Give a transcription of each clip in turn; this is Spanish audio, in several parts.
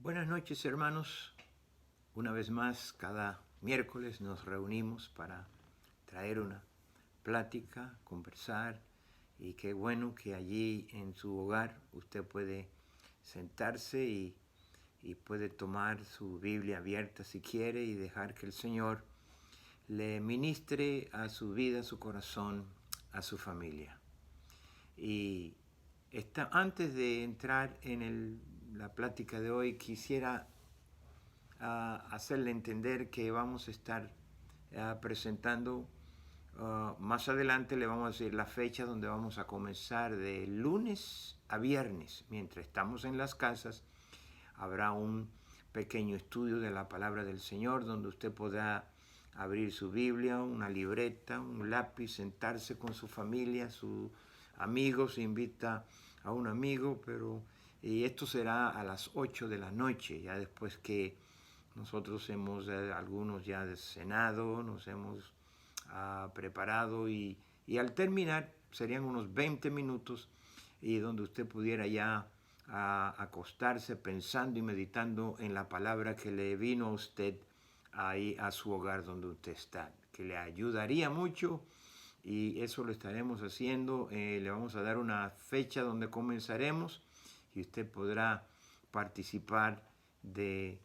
Buenas noches, hermanos. Una vez más, cada miércoles nos reunimos para traer una plática, conversar, y qué bueno que allí en su hogar usted puede sentarse y puede tomar su Biblia abierta si quiere y dejar que el Señor le ministre a su vida, a su corazón, a su familia. Y antes de entrar en la plática de hoy, quisiera hacerle entender que vamos a estar presentando, más adelante le vamos a decir la fecha donde vamos a comenzar de lunes a viernes. Mientras estamos en las casas, habrá un pequeño estudio de la palabra del Señor donde usted podrá abrir su Biblia, una libreta, un lápiz, sentarse con su familia, sus amigos, invita a un amigo, y esto será a las 8 de la noche, ya después que nosotros algunos ya cenado, nos hemos preparado y al terminar serían unos 20 minutos y donde usted pudiera ya acostarse pensando y meditando en la palabra que le vino a usted ahí a su hogar donde usted está, que le ayudaría mucho y eso lo estaremos haciendo. Le vamos a dar una fecha donde comenzaremos y usted podrá participar de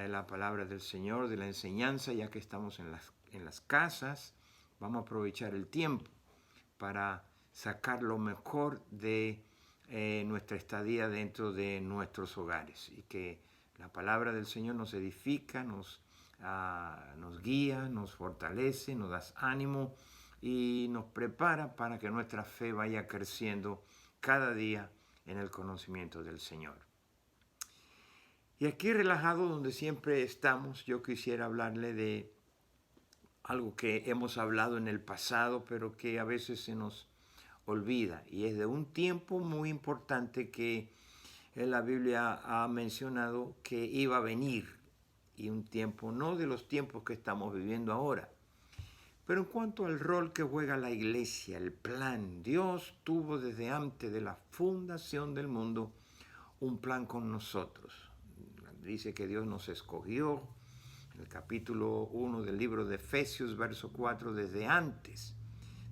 la palabra del Señor, de la enseñanza, ya que estamos en las casas. Vamos a aprovechar el tiempo para sacar lo mejor de nuestra estadía dentro de nuestros hogares y que la palabra del Señor nos edifica, nos guía, nos fortalece, nos da ánimo y nos prepara para que nuestra fe vaya creciendo cada día en el conocimiento del Señor. Y aquí relajado donde siempre estamos, yo quisiera hablarle de algo que hemos hablado en el pasado, pero que a veces se nos olvida, y es de un tiempo muy importante que en la Biblia ha mencionado que iba a venir, y un tiempo no de los tiempos que estamos viviendo ahora. Pero en cuanto al rol que juega la iglesia, el plan, Dios tuvo desde antes de la fundación del mundo un plan con nosotros. Dice que Dios nos escogió, en el capítulo 1 del libro de Efesios, verso 4, desde antes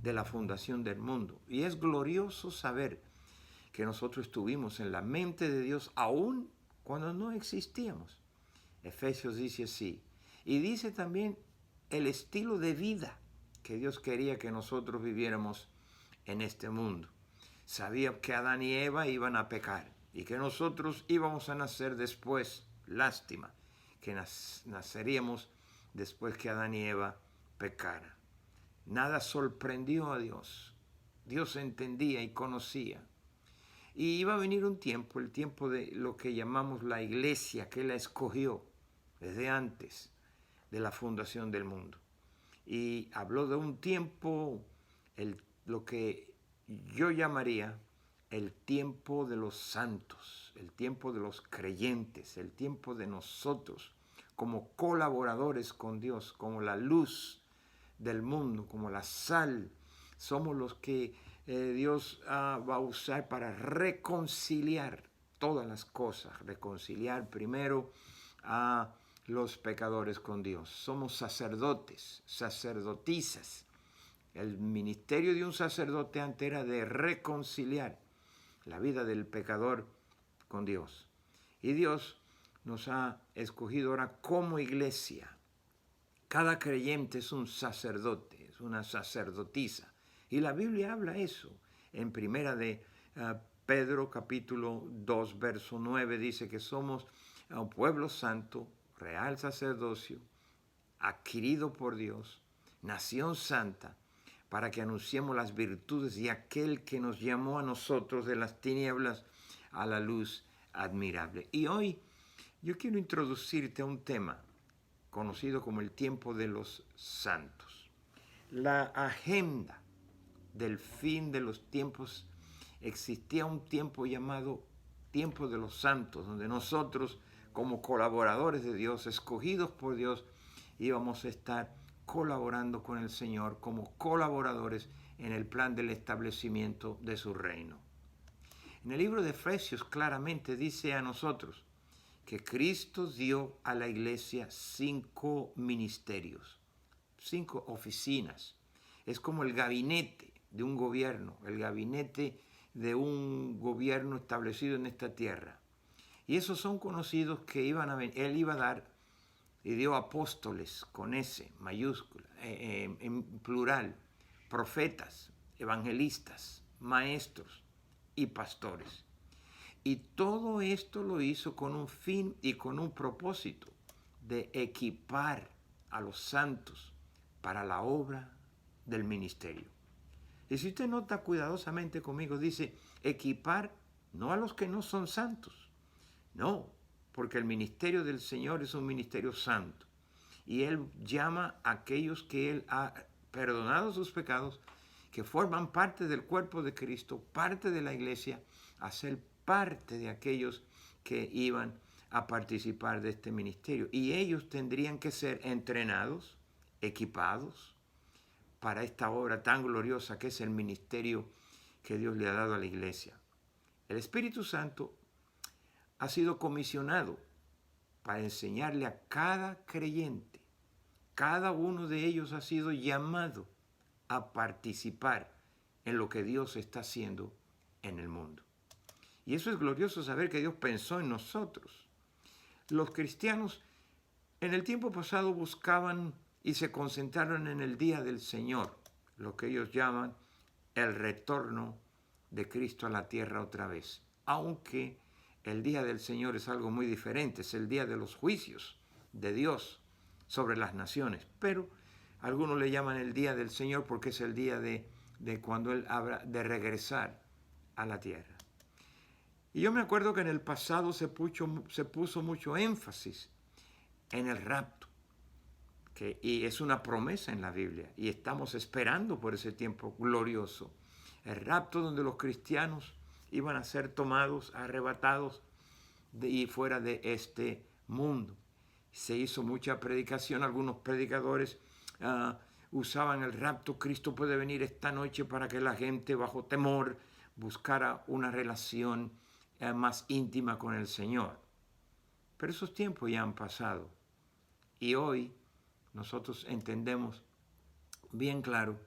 de la fundación del mundo. Y es glorioso saber que nosotros estuvimos en la mente de Dios aún cuando no existíamos. Efesios dice así. Y dice también el estilo de vida que Dios quería que nosotros viviéramos en este mundo. Sabía que Adán y Eva iban a pecar y que nosotros íbamos a nacer después. Lástima que naceríamos después que Adán y Eva pecaran. Nada sorprendió a Dios. Dios entendía y conocía. Y iba a venir un tiempo, el tiempo de lo que llamamos la iglesia, que Él la escogió desde antes de la fundación del mundo. Y habló de un tiempo, lo que yo llamaría el tiempo de los santos, el tiempo de los creyentes, el tiempo de nosotros como colaboradores con Dios, como la luz del mundo, como la sal. Somos los que Dios va a usar para reconciliar todas las cosas, reconciliar primero a los pecadores con Dios. Somos sacerdotes, sacerdotisas. El ministerio de un sacerdote antes era de reconciliar la vida del pecador con Dios. Y Dios nos ha escogido ahora como iglesia. Cada creyente es un sacerdote, es una sacerdotisa. Y la Biblia habla eso. En primera de Pedro capítulo 2, verso 9, dice que somos un pueblo santo, real sacerdocio, adquirido por Dios, nación santa, para que anunciemos las virtudes de aquel que nos llamó a nosotros de las tinieblas a la luz admirable. Y hoy yo quiero introducirte a un tema conocido como el tiempo de los santos. La agenda del fin de los tiempos, existía un tiempo llamado tiempo de los santos, donde nosotros como colaboradores de Dios, escogidos por Dios, íbamos a estar colaborando con el Señor como colaboradores en el plan del establecimiento de su reino. En el libro de Efesios claramente dice a nosotros que Cristo dio a la iglesia 5 ministerios, 5 oficinas. Es como el gabinete de un gobierno, el gabinete de un gobierno establecido en esta tierra. Y esos son conocidos que iban a venir. Él iba a dar y dio apóstoles con S mayúscula, en plural, profetas, evangelistas, maestros y pastores. Y todo esto lo hizo con un fin y con un propósito de equipar a los santos para la obra del ministerio. Y si usted nota cuidadosamente conmigo, dice equipar no a los que no son santos, no, porque el ministerio del Señor es un ministerio santo. Y Él llama a aquellos que Él ha perdonado sus pecados, que forman parte del cuerpo de Cristo, parte de la iglesia, a ser parte de aquellos que iban a participar de este ministerio. Y ellos tendrían que ser entrenados, equipados para esta obra tan gloriosa que es el ministerio que Dios le ha dado a la iglesia. El Espíritu Santo ha sido comisionado para enseñarle a cada creyente. Cada uno de ellos ha sido llamado a participar en lo que Dios está haciendo en el mundo. Y eso es glorioso saber que Dios pensó en nosotros. Los cristianos en el tiempo pasado buscaban y se concentraron en el día del Señor, lo que ellos llaman el retorno de Cristo a la tierra otra vez. Aunque el día del Señor es algo muy diferente, es el día de los juicios de Dios sobre las naciones. Pero algunos le llaman el día del Señor porque es el día de cuando Él habla de regresar a la tierra. Y yo me acuerdo que en el pasado se puso mucho énfasis en el rapto, y es una promesa en la Biblia, y estamos esperando por ese tiempo glorioso. El rapto donde los cristianos iban a ser tomados, arrebatados y fuera de este mundo. Se hizo mucha predicación, algunos predicadores usaban el rapto, Cristo puede venir esta noche, para que la gente bajo temor buscara una relación más íntima con el Señor. Pero esos tiempos ya han pasado y hoy nosotros entendemos bien claro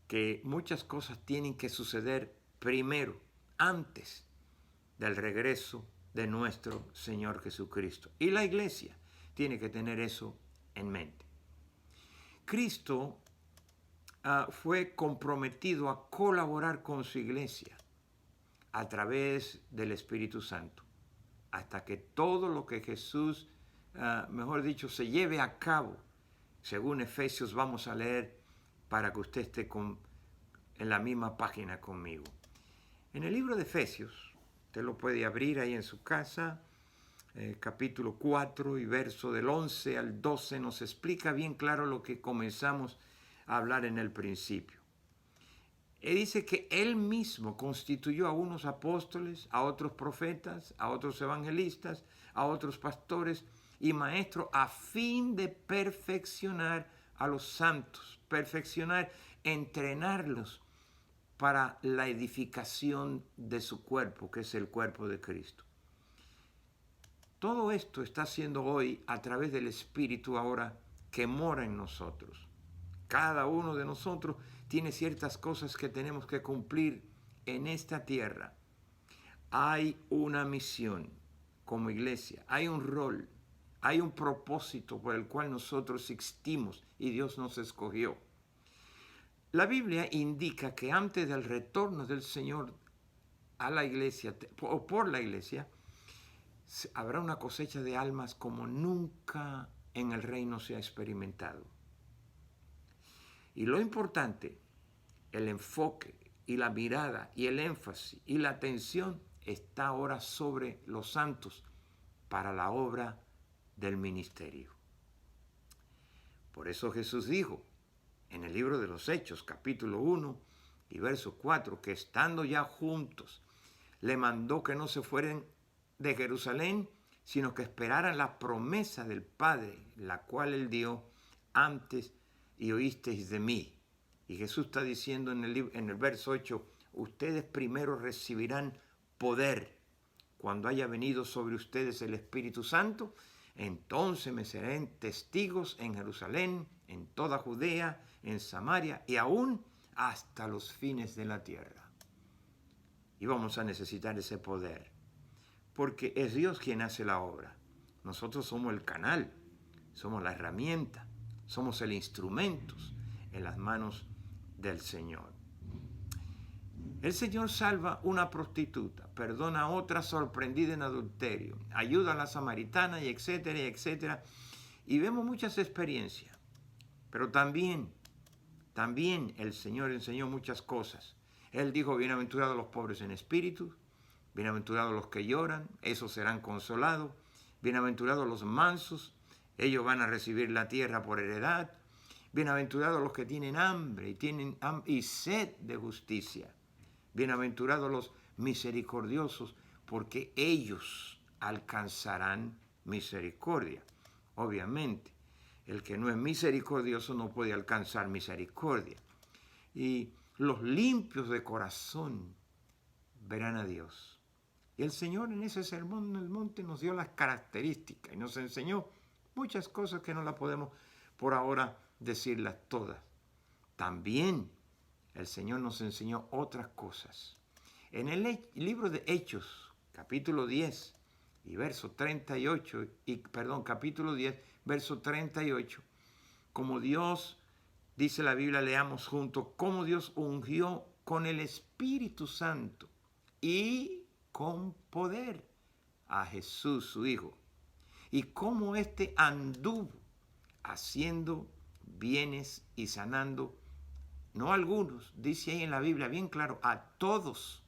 que muchas cosas tienen que suceder primero, antes del regreso de nuestro Señor Jesucristo. Y la iglesia tiene que tener eso en mente. Cristo fue comprometido a colaborar con su iglesia a través del Espíritu Santo, hasta que todo lo que Jesús, mejor dicho, se lleve a cabo, según Efesios vamos a leer, para que usted esté en la misma página conmigo. En el libro de Efesios, usted lo puede abrir ahí en su casa, capítulo 4 y verso del 11 al 12, nos explica bien claro lo que comenzamos a hablar en el principio. Él dice que Él mismo constituyó a unos apóstoles, a otros profetas, a otros evangelistas, a otros pastores y maestros, a fin de perfeccionar a los santos, perfeccionar, entrenarlos para la edificación de su cuerpo, que es el cuerpo de Cristo. Todo esto está haciendo hoy a través del Espíritu ahora que mora en nosotros. Cada uno de nosotros tiene ciertas cosas que tenemos que cumplir en esta tierra. Hay una misión como iglesia, hay un rol, hay un propósito por el cual nosotros existimos y Dios nos escogió. La Biblia indica que antes del retorno del Señor a la iglesia o por la iglesia, habrá una cosecha de almas como nunca en el reino se ha experimentado. Y lo importante, el enfoque y la mirada y el énfasis y la atención está ahora sobre los santos para la obra del ministerio. Por eso Jesús dijo en el libro de los Hechos, capítulo 1 y verso 4, que estando ya juntos, le mandó que no se fueran de Jerusalén, sino que esperaran la promesa del Padre, la cual Él dio antes y oísteis de mí. Y Jesús está diciendo en el verso 8, ustedes primero recibirán poder cuando haya venido sobre ustedes el Espíritu Santo, entonces me serán testigos en Jerusalén, en toda Judea, en Samaria y aún hasta los fines de la tierra. Y vamos a necesitar ese poder, porque es Dios quien hace la obra. Nosotros somos el canal, somos la herramienta, somos el instrumento en las manos del Señor. El Señor salva una prostituta, perdona a otra sorprendida en adulterio, ayuda a la samaritana y etcétera, etcétera. Y vemos muchas experiencias, pero también el Señor enseñó muchas cosas. Él dijo, bienaventurados los pobres en espíritu, bienaventurados los que lloran, esos serán consolados, bienaventurados los mansos, ellos van a recibir la tierra por heredad, bienaventurados los que tienen hambre y sed de justicia, bienaventurados los misericordiosos, porque ellos alcanzarán misericordia. Obviamente, el que no es misericordioso no puede alcanzar misericordia. Y los limpios de corazón verán a Dios. Y el Señor en ese sermón en el monte nos dio las características y nos enseñó muchas cosas que no las podemos por ahora decirlas todas. También el Señor nos enseñó otras cosas. En el libro de Hechos, capítulo 10 y verso 38, capítulo 10, verso 38, como Dios, dice la Biblia, leamos juntos, cómo Dios ungió con el Espíritu Santo y con poder a Jesús, su Hijo, y cómo éste anduvo haciendo bienes y sanando, no algunos, dice ahí en la Biblia bien claro, a todos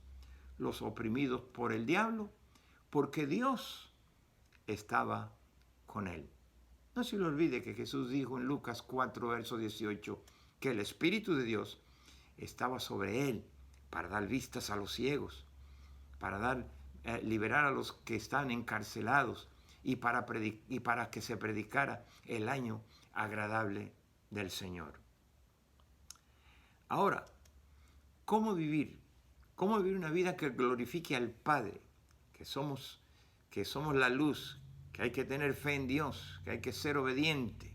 los oprimidos por el diablo, porque Dios estaba con él. No se le olvide que Jesús dijo en Lucas 4, verso 18, que el Espíritu de Dios estaba sobre él para dar vistas a los ciegos, para liberar a los que están encarcelados y para que se predicara el año agradable del Señor. Ahora, ¿cómo vivir? ¿Cómo vivir una vida que glorifique al Padre? Que somos la luz, que hay que tener fe en Dios, que hay que ser obediente.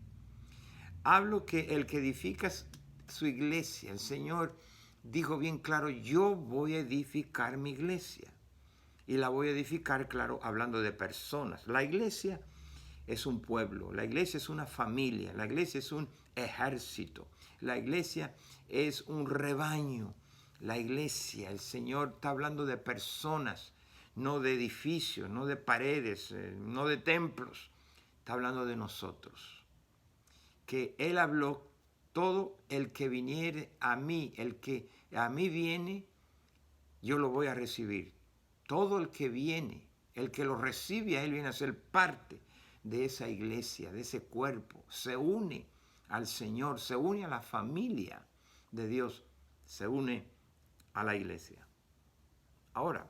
Hablo que el que edifica su iglesia, el Señor dijo bien claro, yo voy a edificar mi iglesia. Y la voy a edificar, claro, hablando de personas. La iglesia es un pueblo, la iglesia es una familia, la iglesia es un ejército, la iglesia es un rebaño. La iglesia, el Señor está hablando de personas, no de edificios, no de paredes, no de templos. Está hablando de nosotros. Que Él habló, todo el que viniere a mí, el que a mí viene, yo lo voy a recibir. Todo el que viene, el que lo recibe a Él viene a ser parte de esa iglesia, de ese cuerpo. Se une al Señor, se une a la familia de Dios, se une a la iglesia. Ahora,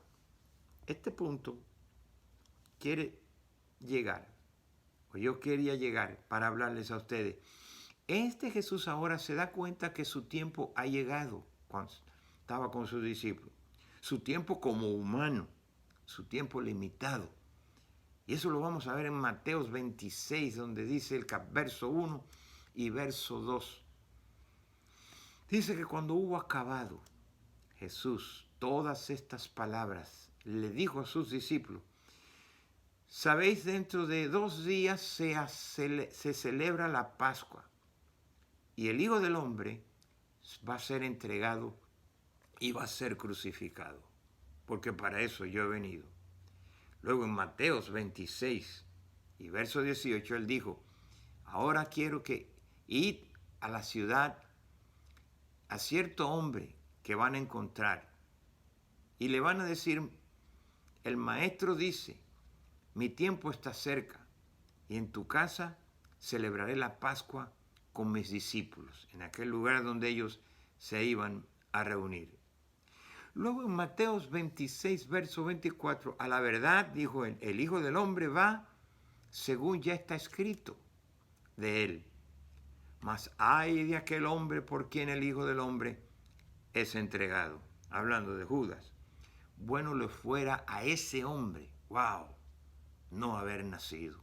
este punto quiere llegar, o yo quería llegar para hablarles a ustedes. Este Jesús ahora se da cuenta que su tiempo ha llegado cuando estaba con sus discípulos. Su tiempo como humano, su tiempo limitado. Y eso lo vamos a ver en Mateo 26, donde dice el verso 1 y verso 2. Dice que cuando hubo acabado Jesús todas estas palabras, le dijo a sus discípulos, sabéis, dentro de 2 días se celebra la Pascua y el Hijo del Hombre va a ser entregado y va a ser crucificado, porque para eso yo he venido. Luego en Mateo 26 y verso 18 él dijo, ahora quiero que id a la ciudad a cierto hombre que van a encontrar y le van a decir, el maestro dice, mi tiempo está cerca y en tu casa celebraré la Pascua con mis discípulos, en aquel lugar donde ellos se iban a reunir. Luego en Mateo 26, verso 24, a la verdad, dijo él, el Hijo del Hombre va según ya está escrito de él. Mas ay de aquel hombre por quien el Hijo del Hombre es entregado. Hablando de Judas. Bueno le fuera a ese hombre ¡Wow! No haber nacido.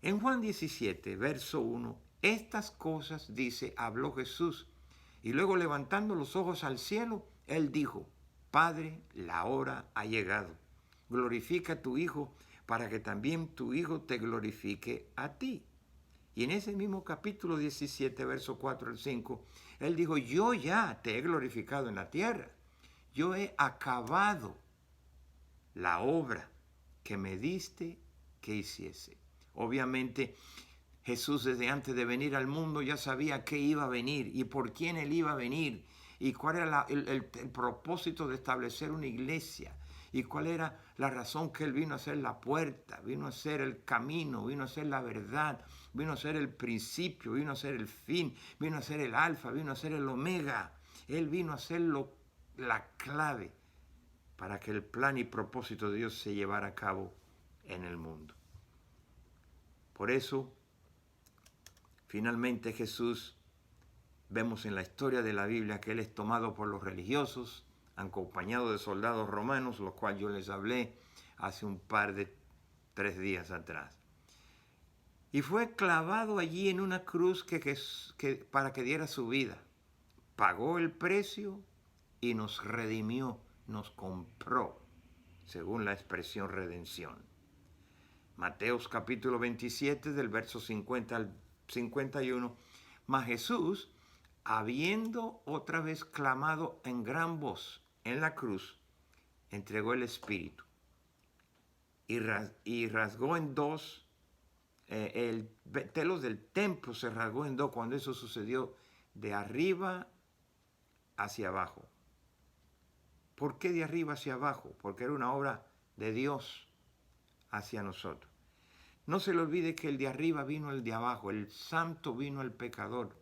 En Juan 17, verso 1, estas cosas, dice, habló Jesús. Y luego levantando los ojos al cielo, él dijo, Padre, la hora ha llegado. Glorifica a tu Hijo para que también tu Hijo te glorifique a ti. Y en ese mismo capítulo 17, verso 4 al 5, él dijo, yo ya te he glorificado en la tierra. Yo he acabado la obra que me diste que hiciese. Obviamente, Jesús desde antes de venir al mundo ya sabía qué iba a venir y por quién él iba a venir y cuál era el propósito de establecer una iglesia y cuál era la razón que él vino a ser la puerta, vino a ser el camino, vino a ser la verdad, vino a ser el principio, vino a ser el fin, vino a ser el alfa, vino a ser el omega. Él vino a ser la clave para que el plan y propósito de Dios se llevara a cabo en el mundo. Por eso, finalmente Jesús, vemos en la historia de la Biblia que Él es tomado por los religiosos, acompañado de soldados romanos, los cuales yo les hablé hace un par de 3 días atrás. Y fue clavado allí en una cruz para que diera su vida. Pagó el precio y nos redimió, nos compró, según la expresión redención. Mateos capítulo 27, del verso 50 al 51. Mas Jesús, habiendo otra vez clamado en gran voz en la cruz, entregó el Espíritu y rasgó en dos, el telos del templo se rasgó en dos cuando eso sucedió, de arriba hacia abajo. ¿Por qué de arriba hacia abajo? Porque era una obra de Dios hacia nosotros. No se le olvide que el de arriba vino el de abajo, el santo vino al pecador,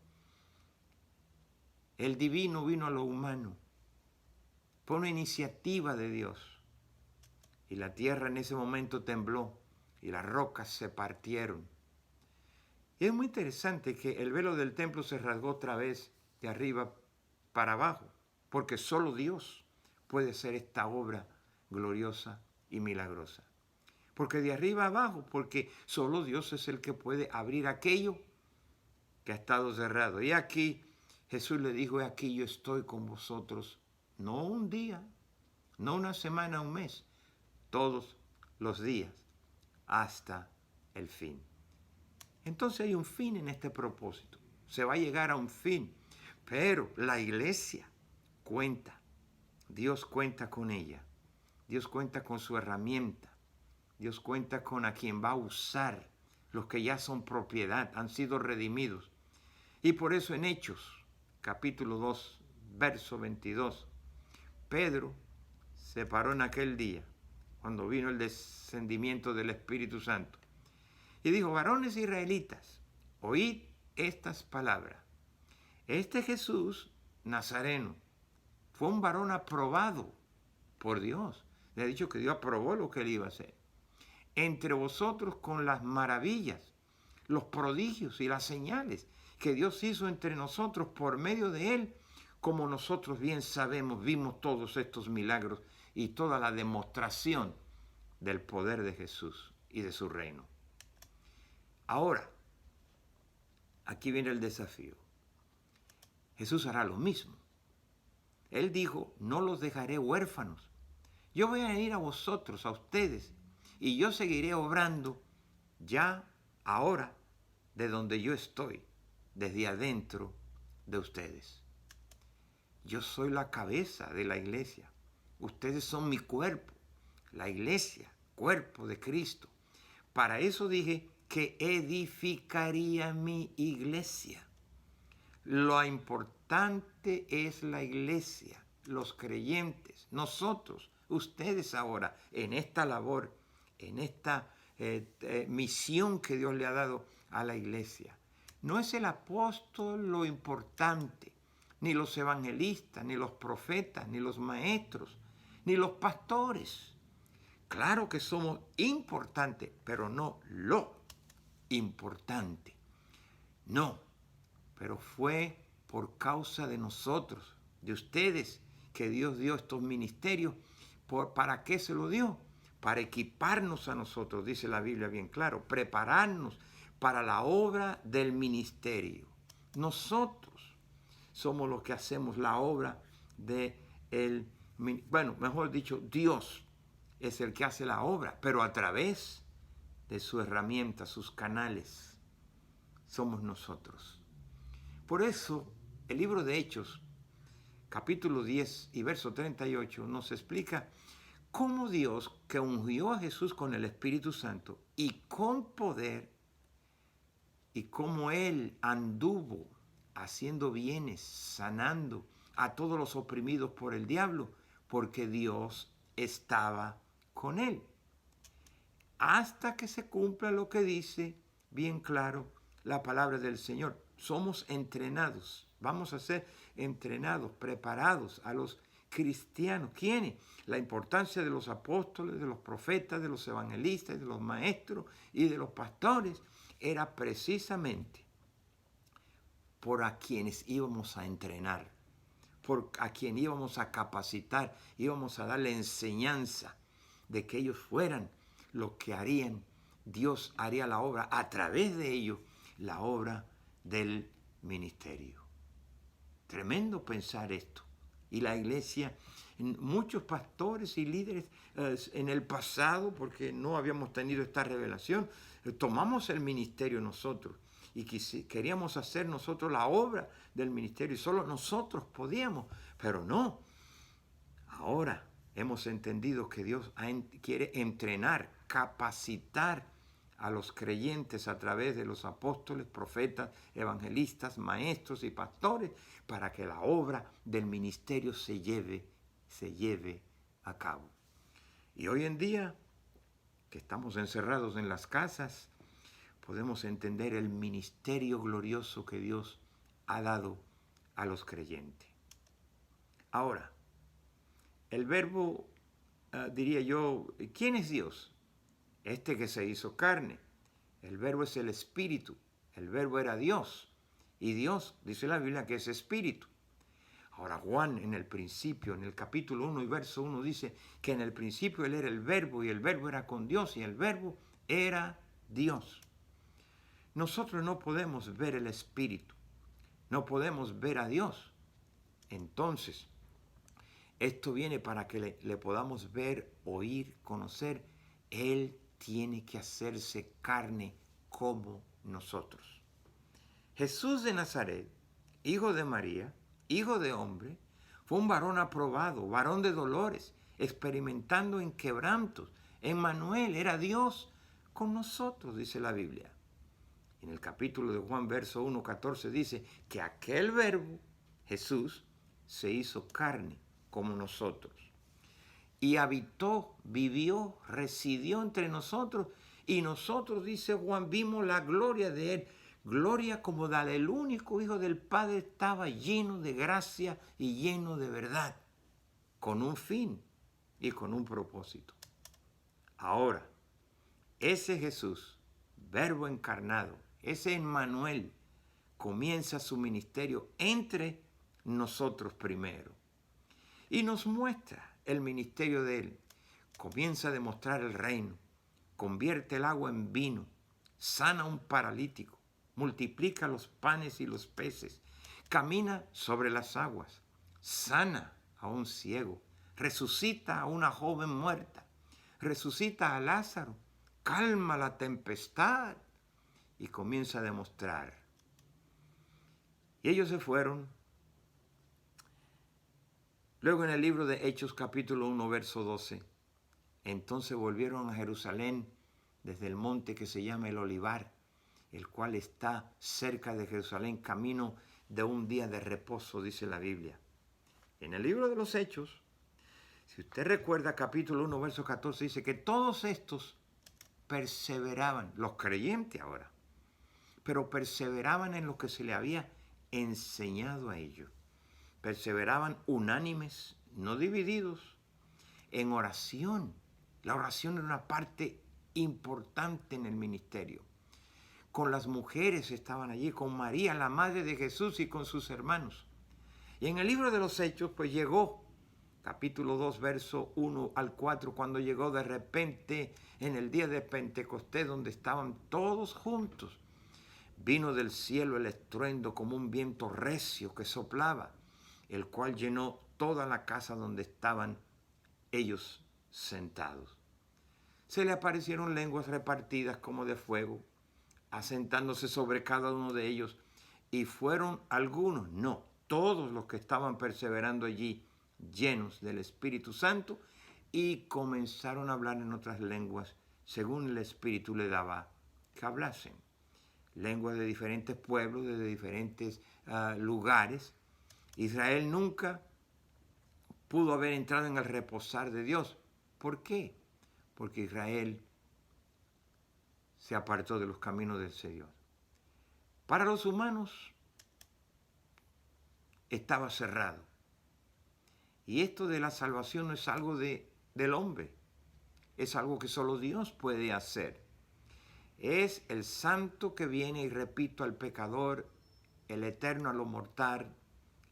el divino vino a lo humano. Fue una iniciativa de Dios. Y la tierra en ese momento tembló y las rocas se partieron. Y es muy interesante que el velo del templo se rasgó otra vez de arriba para abajo, porque solo Dios puede hacer esta obra gloriosa y milagrosa. Porque de arriba abajo, porque solo Dios es el que puede abrir aquello que ha estado cerrado. Y aquí Jesús le dijo, aquí yo estoy con vosotros, no un día, no una semana, un mes, todos los días, hasta el fin. Entonces hay un fin en este propósito. Se va a llegar a un fin, pero la iglesia cuenta. Dios cuenta con ella. Dios cuenta con su herramienta. Dios cuenta con a quien va a usar. Los que ya son propiedad, han sido redimidos. Y por eso en Hechos, capítulo 2, verso 22, Pedro se paró en aquel día, cuando vino el descendimiento del Espíritu Santo, y dijo, varones israelitas, oíd estas palabras. Este Jesús Nazareno fue un varón aprobado por Dios. Le ha dicho que Dios aprobó lo que él iba a hacer. Entre vosotros con las maravillas, los prodigios y las señales que Dios hizo entre nosotros por medio de él, como nosotros bien sabemos, vimos todos estos milagros y toda la demostración del poder de Jesús y de su reino. Ahora, aquí viene el desafío. Jesús hará lo mismo. Él dijo, no los dejaré huérfanos. Yo voy a ir a vosotros, a ustedes, y yo seguiré obrando ya, ahora, de donde yo estoy, desde adentro de ustedes. Yo soy la cabeza de la iglesia. Ustedes son mi cuerpo, la iglesia, cuerpo de Cristo. Para eso dije que edificaría mi iglesia. Lo importante es la iglesia, los creyentes, nosotros, ustedes ahora, en esta labor, en esta misión que Dios le ha dado a la iglesia. No es el apóstol lo importante, ni los evangelistas, ni los profetas, ni los maestros, ni los pastores. Claro que somos importantes, pero no lo importante. No, pero fue por causa de nosotros, de ustedes, que Dios dio estos ministerios. ¿Para qué se lo dio? para equiparnos a nosotros, dice la Biblia bien claro, prepararnos para la obra del ministerio. Nosotros somos los que hacemos la obra bueno, mejor dicho, Dios es el que hace la obra, pero a través de su herramienta, sus canales, somos nosotros. Por eso, el libro de Hechos, capítulo 10 y verso 38, nos explica cómo Dios, que ungió a Jesús con el Espíritu Santo y con poder, y cómo Él anduvo haciendo bienes, sanando a todos los oprimidos por el diablo, porque Dios estaba con Él. Hasta que se cumpla lo que dice bien claro la palabra del Señor. Somos entrenados, vamos a ser entrenados, preparados a los cristianos. ¿Quiénes? La importancia de los apóstoles, de los profetas, de los evangelistas, de los maestros y de los pastores era precisamente por a quienes íbamos a entrenar, por a quien íbamos a capacitar, íbamos a darle enseñanza de que ellos fueran lo que harían. Dios haría la obra a través de ellos, la obra del ministerio. Tremendo pensar esto. Y la iglesia, muchos pastores y líderes en el pasado, porque no habíamos tenido esta revelación, tomamos el ministerio nosotros y queríamos hacer nosotros la obra del ministerio y solo nosotros podíamos, pero no. Ahora hemos entendido que Dios quiere entrenar, capacitar a los creyentes a través de los apóstoles, profetas, evangelistas, maestros y pastores para que la obra del ministerio se lleve a cabo. Y hoy en día, que estamos encerrados en las casas, podemos entender el ministerio glorioso que Dios ha dado a los creyentes. Ahora, el verbo, diría yo, ¿quién es Dios? Este que se hizo carne. El verbo es el espíritu. El verbo era Dios. Y Dios, dice la Biblia, que es espíritu. Ahora Juan en el principio, en el capítulo 1 y verso 1 dice que en el principio Él era el verbo y el verbo era con Dios y el verbo era Dios. Nosotros no podemos ver el espíritu. No podemos ver a Dios. Entonces, esto viene para que le podamos ver, oír, conocer. Él tiene que hacerse carne como nosotros. Jesús de Nazaret, hijo de María, hijo de hombre, fue un varón aprobado, varón de dolores, experimentando en quebrantos. Emmanuel era Dios con nosotros, dice la Biblia. En el capítulo de Juan, verso 1:14, dice que aquel verbo, Jesús, se hizo carne como nosotros. Y habitó, vivió, residió entre nosotros. Y nosotros, dice Juan, vimos la gloria de Él. Gloria como la del único Hijo del Padre, estaba lleno de gracia y lleno de verdad, con un fin y con un propósito. Ahora, ese Jesús, verbo encarnado, ese Emmanuel, comienza su ministerio entre nosotros primero. Y nos muestra el ministerio de Él. Comienza a demostrar el reino, convierte el agua en vino, sana a un paralítico, multiplica los panes y los peces, camina sobre las aguas, sana a un ciego, resucita a una joven muerta, resucita a Lázaro, calma la tempestad y comienza a demostrar. Y ellos se fueron. Luego en el libro de Hechos capítulo 1, verso 12, entonces volvieron a Jerusalén desde el monte que se llama el Olivar, el cual está cerca de Jerusalén, camino de un día de reposo, dice la Biblia. En el libro de los Hechos, si usted recuerda capítulo 1, verso 14, dice que todos estos perseveraban, los creyentes ahora, pero perseveraban en lo que se le había enseñado a ellos. Perseveraban unánimes, no divididos, en oración. La oración era una parte importante en el ministerio. Con las mujeres estaban allí, con María, la madre de Jesús, y con sus hermanos. Y en el libro de los Hechos, pues llegó, capítulo 2, verso 1 al 4, cuando llegó de repente en el día de Pentecostés, donde estaban todos juntos, vino del cielo el estruendo como un viento recio que soplaba, el cual llenó toda la casa donde estaban ellos sentados. Se le aparecieron lenguas repartidas como de fuego, asentándose sobre cada uno de ellos, y fueron algunos, no, todos los que estaban perseverando allí, llenos del Espíritu Santo, y comenzaron a hablar en otras lenguas, según el Espíritu le daba que hablasen. Lenguas de diferentes pueblos, de diferentes lugares. Israel nunca pudo haber entrado en el reposar de Dios. ¿Por qué? Porque Israel se apartó de los caminos del Señor. Para los humanos estaba cerrado. Y esto de la salvación no es algo del hombre, es algo que solo Dios puede hacer. Es el santo que viene, y repito, al pecador, el eterno a lo mortal,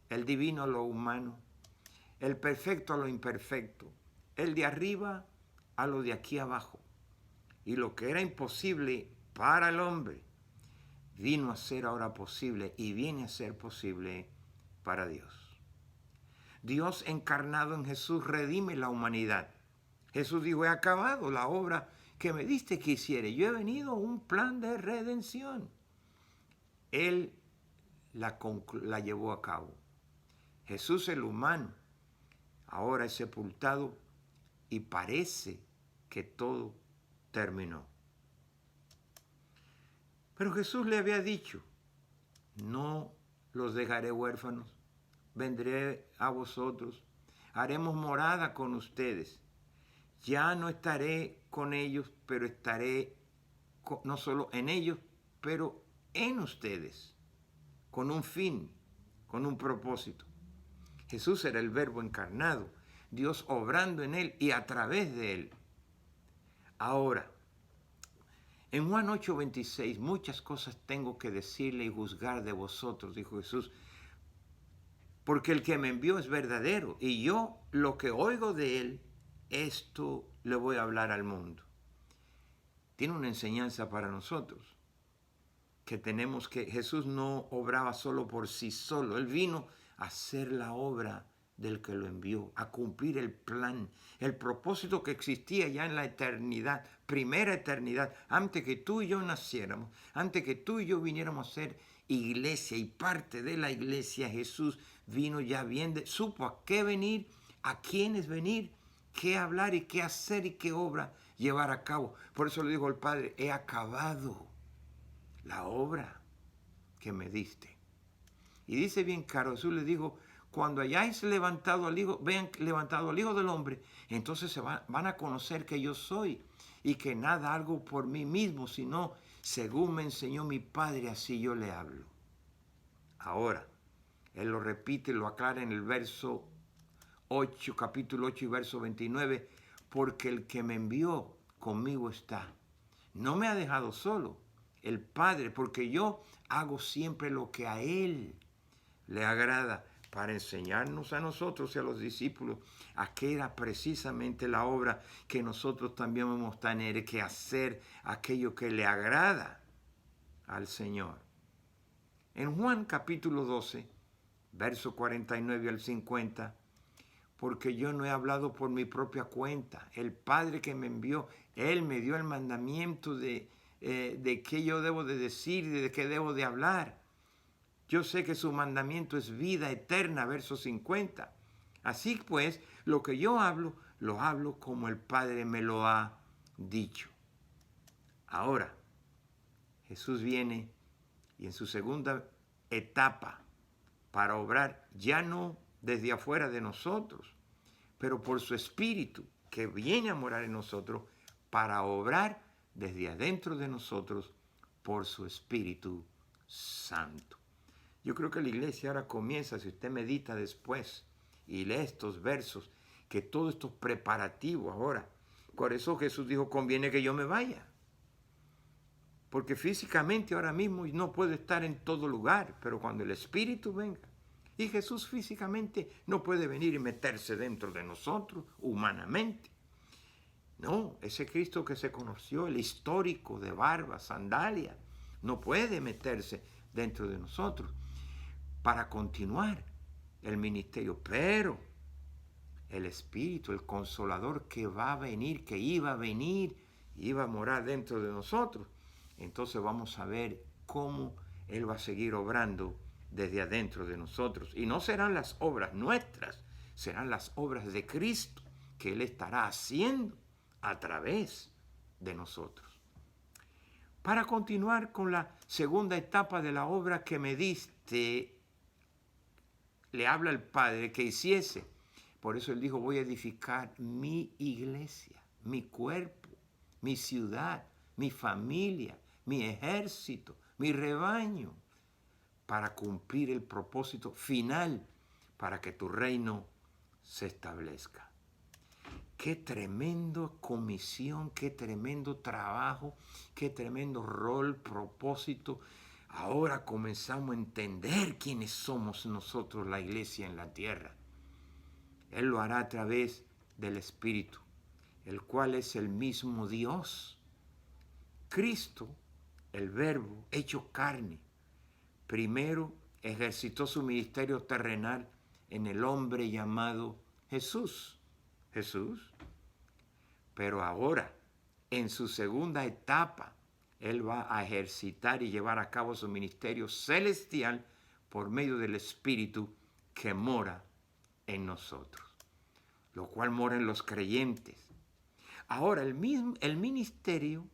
el divino a lo humano, el perfecto a lo imperfecto, el de arriba a lo de aquí abajo. Y lo que era imposible para el hombre vino a ser ahora posible y viene a ser posible para Dios. Dios encarnado en Jesús redime la humanidad. Jesús dijo: he acabado la obra que me diste que hiciera. Yo he venido a un plan de redención. Él la llevó a cabo. Jesús, el humano, ahora es sepultado y parece que todo terminó. Pero Jesús le había dicho: no los dejaré huérfanos, vendré a vosotros, haremos morada con ustedes. Ya no estaré con ellos, pero estaré no solo en ellos, pero en ustedes, con un fin, con un propósito. Jesús era el Verbo encarnado, Dios obrando en él y a través de él. Ahora, en Juan 8:26, muchas cosas tengo que decirle y juzgar de vosotros, dijo Jesús, porque el que me envió es verdadero, y yo lo que oigo de él, esto le voy a hablar al mundo. Tiene una enseñanza para nosotros, que tenemos que Jesús no obraba solo por sí solo, él vino a hacer la obra del que lo envió, a cumplir el plan, el propósito que existía ya en la eternidad, primera eternidad, antes que tú y yo naciéramos, antes que tú y yo viniéramos a ser iglesia y parte de la iglesia. Jesús vino ya bien, supo a qué venir, a quiénes venir, qué hablar y qué hacer y qué obra llevar a cabo. Por eso le dijo el Padre: he acabado la obra que me diste. Y dice bien claro, Jesús le dijo: cuando hayáis levantado al Hijo, vean levantado al Hijo del Hombre, entonces van a conocer que yo soy, y que nada hago por mí mismo, sino según me enseñó mi Padre, así yo le hablo. Ahora, él lo repite y lo aclara en el verso 8, capítulo 8 y verso 29, porque el que me envió conmigo está. No me ha dejado solo, el Padre, porque yo hago siempre lo que a Él le agrada, para enseñarnos a nosotros y a los discípulos a qué era precisamente la obra que nosotros también vamos a tener que hacer, aquello que le agrada al Señor. En Juan capítulo 12, verso 49 al 50, porque yo no he hablado por mi propia cuenta. El Padre que me envió, Él me dio el mandamiento de qué yo debo de decir y de qué debo de hablar. Yo sé que su mandamiento es vida eterna, verso 50. Así pues, lo que yo hablo, lo hablo como el Padre me lo ha dicho. Ahora, Jesús viene y en su segunda etapa para obrar ya no desde afuera de nosotros, pero por su Espíritu que viene a morar en nosotros, para obrar desde adentro de nosotros por su Espíritu Santo. Yo creo que la iglesia ahora comienza, si usted medita después y lee estos versos, que todo esto es preparativo ahora. Por eso Jesús dijo: conviene que yo me vaya. Porque físicamente ahora mismo no puedo estar en todo lugar, pero cuando el Espíritu venga, Y Jesús físicamente no puede venir y meterse dentro de nosotros humanamente. No, ese Cristo que se conoció, el histórico de barba, sandalia, no puede meterse dentro de nosotros para continuar el ministerio. Pero el Espíritu, el Consolador que va a venir, que iba a venir, iba a morar dentro de nosotros, entonces vamos a ver cómo Él va a seguir obrando desde adentro de nosotros. Y no serán las obras nuestras, serán las obras de Cristo que Él estará haciendo a través de nosotros. Para continuar con la segunda etapa de la obra que me diste, le habla el Padre que hiciese. Por eso Él dijo, voy a edificar mi iglesia, mi cuerpo, mi ciudad, mi familia, mi ejército, mi rebaño, para cumplir el propósito final, para que tu reino se establezca. Qué tremenda comisión, qué tremendo trabajo, qué tremendo rol, propósito. Ahora comenzamos a entender quiénes somos nosotros, la iglesia en la tierra. Él lo hará a través del Espíritu, el cual es el mismo Dios. Cristo, el Verbo hecho carne, primero ejercitó su ministerio terrenal en el hombre llamado Jesús. Pero ahora, en su segunda etapa, Él va a ejercitar y llevar a cabo su ministerio celestial por medio del Espíritu que mora en nosotros, lo cual mora en los creyentes. Ahora, el ministerio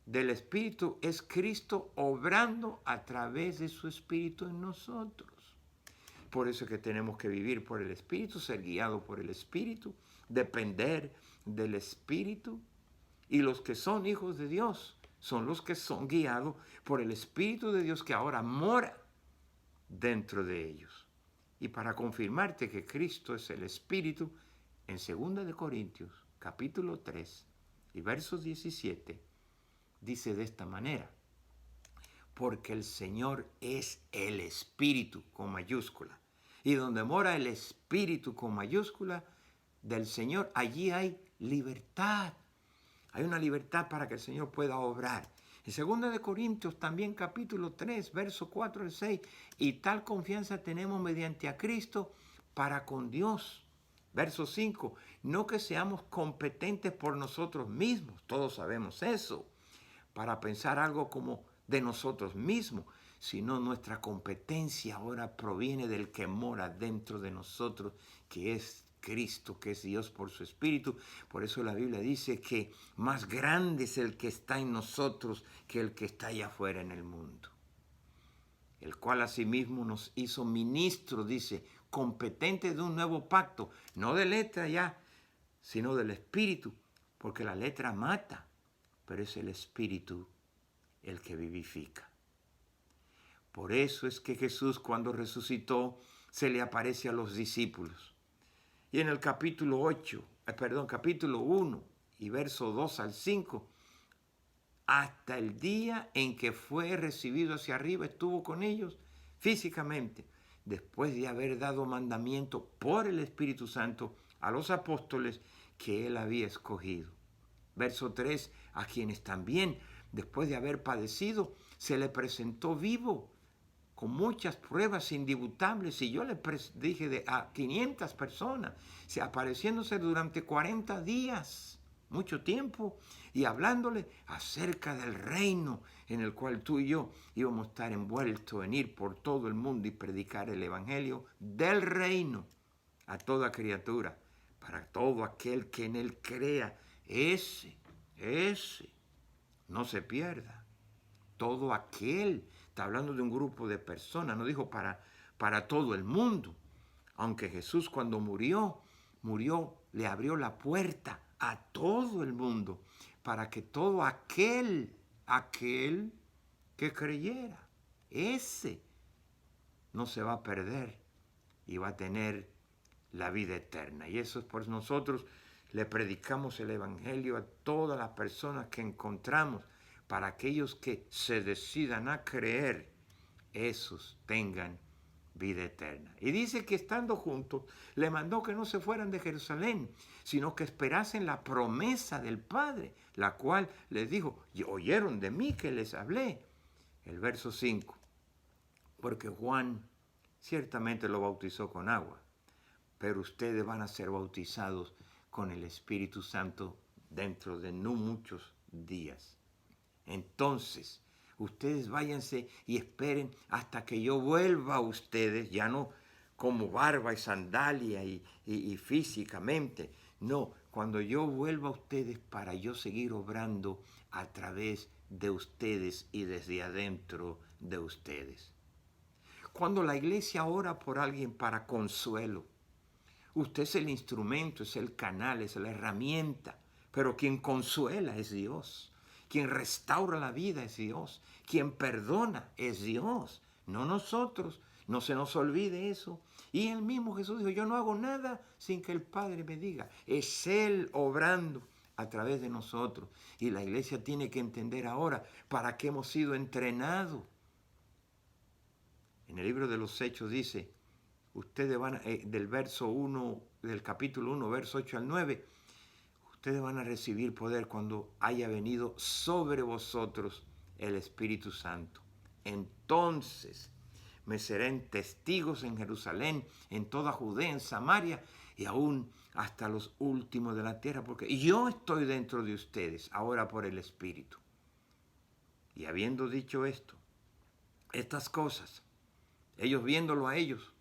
del Espíritu es Cristo obrando a través de su Espíritu en nosotros. Por eso es que tenemos que vivir por el Espíritu, ser guiados por el Espíritu, depender del Espíritu. Y los que son hijos de Dios son los que son guiados por el Espíritu de Dios que ahora mora dentro de ellos. Y para confirmarte que Cristo es el Espíritu, en 2 de Corintios, capítulo 3 y versos 17, dice de esta manera, porque el Señor es el Espíritu con mayúscula. Y donde mora el Espíritu con mayúscula del Señor, allí hay libertad. Hay una libertad para que el Señor pueda obrar. En 2 de Corintios también capítulo 3, verso 4 al 6, y tal confianza tenemos mediante a Cristo para con Dios. Verso 5, no que seamos competentes por nosotros mismos, todos sabemos eso, para pensar algo como de nosotros mismos, sino nuestra competencia ahora proviene del que mora dentro de nosotros, que es Cristo, que es Dios por su Espíritu. Por eso la Biblia dice que más grande es el que está en nosotros que el que está allá afuera en el mundo. El cual asimismo nos hizo ministros, dice, competentes de un nuevo pacto, no de letra ya, sino del Espíritu, porque la letra mata, pero es el Espíritu el que vivifica. Por eso es que Jesús, cuando resucitó, se le aparece a los discípulos. Y en el capítulo 1 y verso 2 al 5, hasta el día en que fue recibido hacia arriba, estuvo con ellos físicamente, después de haber dado mandamiento por el Espíritu Santo a los apóstoles que él había escogido. Verso 3, a quienes también, después de haber padecido, se le presentó vivo, con muchas pruebas indubitables, y yo le dije a 500 personas, apareciéndose durante 40 días, mucho tiempo, y hablándole acerca del reino en el cual tú y yo íbamos a estar envueltos en ir por todo el mundo y predicar el evangelio del reino a toda criatura, para todo aquel que en él crea, ese, no se pierda. Todo aquel, está hablando de un grupo de personas, no dijo para todo el mundo. Aunque Jesús cuando murió, le abrió la puerta a todo el mundo, para que todo aquel que creyera, ese no se va a perder y va a tener la vida eterna. Y eso es por nosotros le predicamos el evangelio a todas las personas que encontramos, para aquellos que se decidan a creer, esos tengan vida eterna. Y dice que estando juntos, le mandó que no se fueran de Jerusalén, sino que esperasen la promesa del Padre, la cual les dijo, "Y oyeron de mí que les hablé". El verso 5, porque Juan ciertamente lo bautizó con agua, pero ustedes van a ser bautizados con el Espíritu Santo dentro de no muchos días. Entonces, ustedes váyanse y esperen hasta que yo vuelva a ustedes, ya no como barba y sandalia y físicamente, no, cuando yo vuelva a ustedes para yo seguir obrando a través de ustedes y desde adentro de ustedes. Cuando la iglesia ora por alguien para consuelo, usted es el instrumento, es el canal, es la herramienta, pero quien consuela es Dios. Quien restaura la vida es Dios. Quien perdona es Dios, no nosotros. No se nos olvide eso. Y el mismo Jesús dijo, yo no hago nada sin que el Padre me diga. Es Él obrando a través de nosotros. Y la iglesia tiene que entender ahora para qué hemos sido entrenados. En el libro de los Hechos dice, ustedes van, del verso 1, del capítulo 1, verso 8 al 9, ustedes van a recibir poder cuando haya venido sobre vosotros el Espíritu Santo. Entonces me serán testigos en Jerusalén, en toda Judea, en Samaria y aún hasta los últimos de la tierra, porque yo estoy dentro de ustedes ahora por el Espíritu. Y habiendo dicho esto, estas cosas, ellos viéndolo a ellos,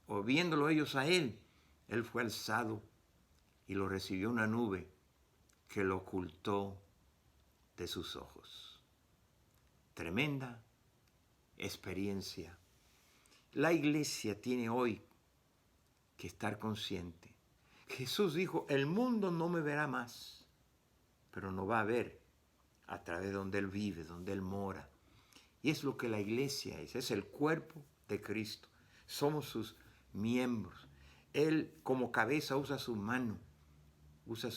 o viéndolo ellos a él fue alzado y lo recibió una nube que lo ocultó de sus ojos. Tremenda experiencia. La iglesia tiene hoy que estar consciente. Jesús dijo, el mundo no me verá más, pero nos va a ver a través de donde Él vive, donde Él mora. Y es lo que la iglesia es el cuerpo de Cristo. Somos sus miembros. Él como cabeza usa su mano, usa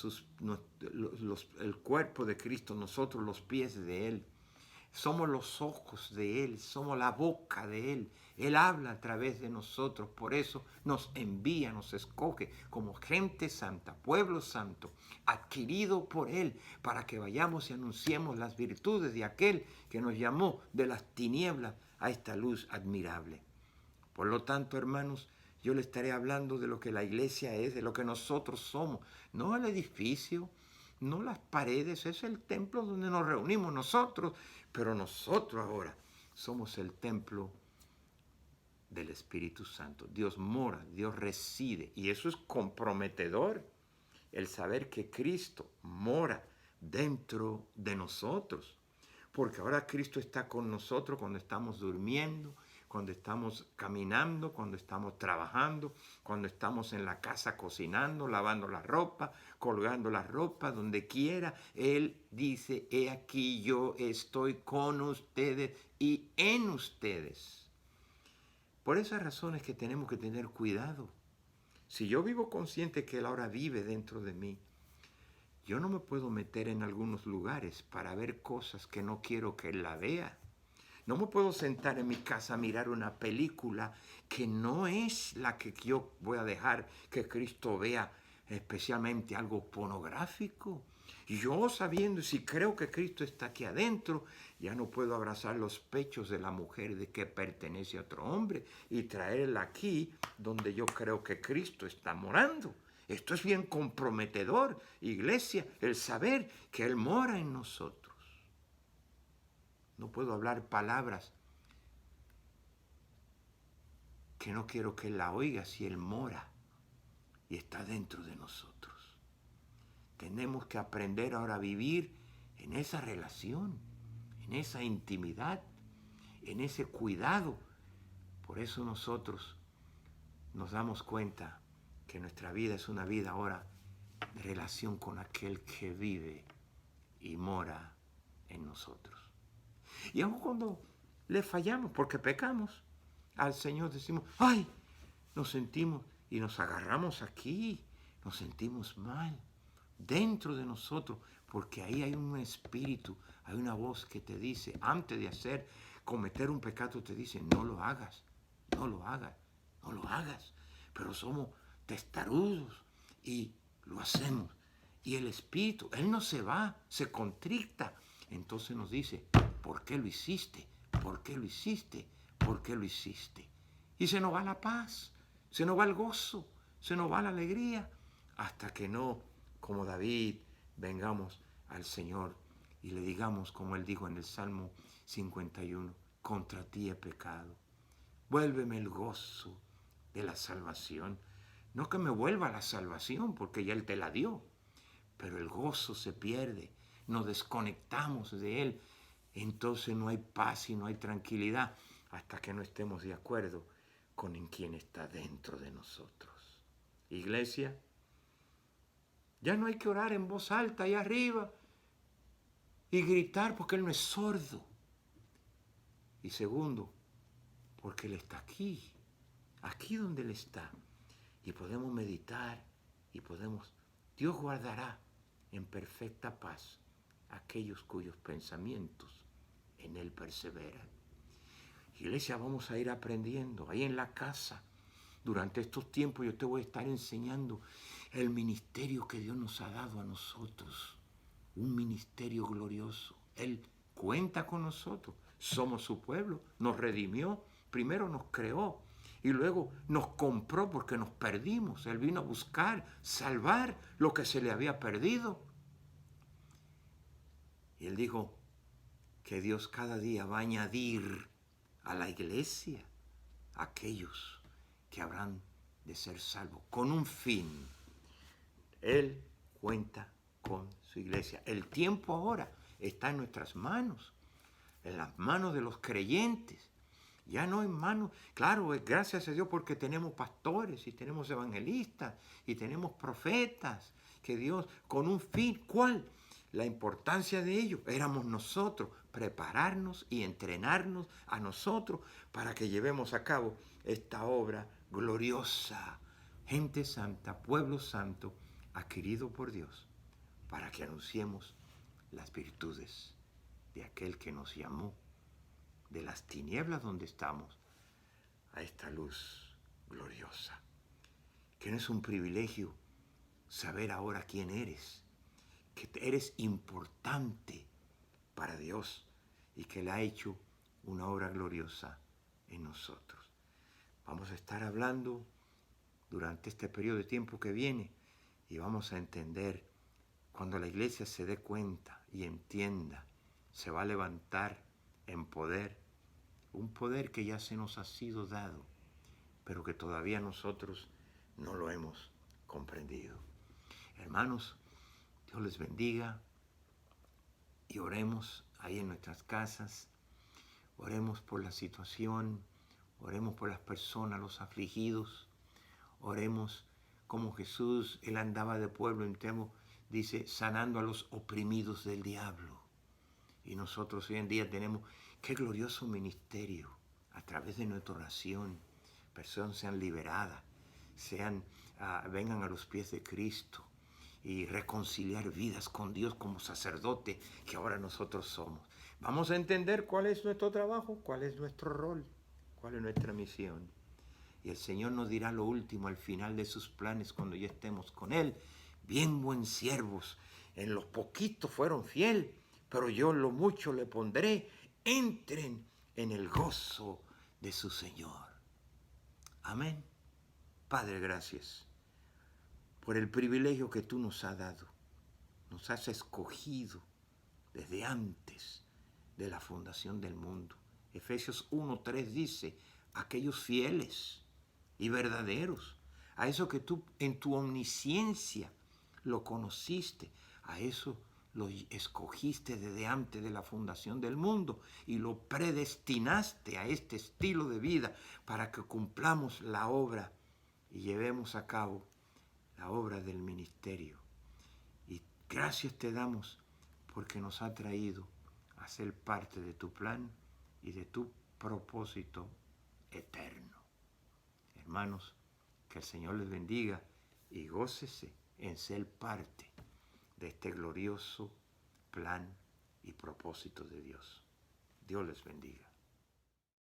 el cuerpo de Cristo, nosotros los pies de Él. Somos los ojos de Él, somos la boca de Él. Él habla a través de nosotros, por eso nos envía, nos escoge como gente santa, pueblo santo, adquirido por Él, para que vayamos y anunciemos las virtudes de aquel que nos llamó de las tinieblas a esta luz admirable. Por lo tanto, hermanos, yo le estaré hablando de lo que la iglesia es, de lo que nosotros somos, no el edificio, no las paredes, es el templo donde nos reunimos nosotros, pero nosotros ahora somos el templo del Espíritu Santo. Dios mora, Dios reside, y eso es comprometedor, el saber que Cristo mora dentro de nosotros, porque ahora Cristo está con nosotros cuando estamos durmiendo, cuando estamos caminando, cuando estamos trabajando, cuando estamos en la casa cocinando, lavando la ropa, colgando la ropa, donde quiera. Él dice, he aquí yo estoy con ustedes y en ustedes. Por esas razones que tenemos que tener cuidado. Si yo vivo consciente que Él ahora vive dentro de mí, yo no me puedo meter en algunos lugares para ver cosas que no quiero que Él la vea. No me puedo sentar en mi casa a mirar una película que no es la que yo voy a dejar que Cristo vea, especialmente algo pornográfico. Yo sabiendo, si creo que Cristo está aquí adentro, ya no puedo abrazar los pechos de la mujer de que pertenece a otro hombre y traerla aquí donde yo creo que Cristo está morando. Esto es bien comprometedor, iglesia, el saber que Él mora en nosotros. No puedo hablar palabras que no quiero que Él la oiga si Él mora y está dentro de nosotros. Tenemos que aprender ahora a vivir en esa relación, en esa intimidad, en ese cuidado. Por eso nosotros nos damos cuenta que nuestra vida es una vida ahora de relación con aquel que vive y mora en nosotros. Y aun cuando le fallamos, porque pecamos, al Señor decimos, ¡ay! Nos sentimos y nos agarramos aquí, nos sentimos mal, dentro de nosotros, porque ahí hay un espíritu, hay una voz que te dice, antes de cometer un pecado, te dice, no lo hagas, no lo hagas, no lo hagas. Pero somos testarudos y lo hacemos. Y el espíritu, él no se va, se contricta. Entonces nos dice, ¿por qué lo hiciste? ¿Por qué lo hiciste? ¿Por qué lo hiciste? Y se nos va la paz, se nos va el gozo, se nos va la alegría, hasta que no, como David, vengamos al Señor y le digamos, como él dijo en el Salmo 51, contra ti he pecado. Vuélveme el gozo de la salvación. No que me vuelva la salvación, porque ya Él te la dio, pero el gozo se pierde, nos desconectamos de Él, entonces no hay paz y no hay tranquilidad hasta que no estemos de acuerdo con en quien está dentro de nosotros. Iglesia, ya no hay que orar en voz alta allá arriba y gritar porque Él no es sordo. Y segundo, porque Él está aquí donde Él está. Y podemos meditar y Dios guardará en perfecta paz aquellos cuyos pensamientos en Él perseveran. Iglesia, vamos a ir aprendiendo ahí en la casa. Durante estos tiempos yo te voy a estar enseñando el ministerio que Dios nos ha dado a nosotros. Un ministerio glorioso. Él cuenta con nosotros. Somos su pueblo. Nos redimió. Primero nos creó. Y luego nos compró porque nos perdimos. Él vino a buscar, salvar lo que se le había perdido. Y Él dijo que Dios cada día va a añadir a la iglesia aquellos que habrán de ser salvos con un fin. Él cuenta con su iglesia. El tiempo ahora está en nuestras manos, en las manos de los creyentes. Ya no en manos, claro, gracias a Dios porque tenemos pastores y tenemos evangelistas y tenemos profetas, que Dios con un fin, ¿cuál? La importancia de ello éramos nosotros, prepararnos y entrenarnos a nosotros para que llevemos a cabo esta obra gloriosa. Gente santa, pueblo santo, adquirido por Dios, para que anunciemos las virtudes de aquel que nos llamó de las tinieblas donde estamos a esta luz gloriosa. Que no es un privilegio saber ahora quién eres, que eres importante para Dios y que Él ha hecho una obra gloriosa en nosotros. Vamos a estar hablando durante este periodo de tiempo que viene y vamos a entender cuando la iglesia se dé cuenta y entienda, se va a levantar en poder, un poder que ya se nos ha sido dado, pero que todavía nosotros no lo hemos comprendido. Hermanos, Dios les bendiga y oremos ahí en nuestras casas, oremos por la situación, oremos por las personas, los afligidos, oremos como Jesús, Él andaba de pueblo en pueblo, dice, sanando a los oprimidos del diablo. Y nosotros hoy en día tenemos, qué glorioso ministerio, a través de nuestra oración, personas sean liberadas, vengan a los pies de Cristo y reconciliar vidas con Dios como sacerdote que ahora nosotros somos. Vamos a entender cuál es nuestro trabajo, cuál es nuestro rol, cuál es nuestra misión. Y el Señor nos dirá lo último al final de sus planes cuando ya estemos con Él. Bien buen siervos, en los poquitos fueron fiel, pero yo en lo mucho le pondré. Entren en el gozo de su Señor. Amén. Padre, gracias por el privilegio que tú nos has dado. Nos has escogido desde antes de la fundación del mundo. Efesios 1:3 dice, aquellos fieles y verdaderos, a eso que tú en tu omnisciencia lo conociste, a eso lo escogiste desde antes de la fundación del mundo y lo predestinaste a este estilo de vida para que cumplamos la obra y llevemos a cabo la obra del ministerio. Y gracias te damos porque nos ha traído a ser parte de tu plan y de tu propósito eterno. Hermanos, que el Señor les bendiga y gócese en ser parte de este glorioso plan y propósito de Dios. Dios les bendiga.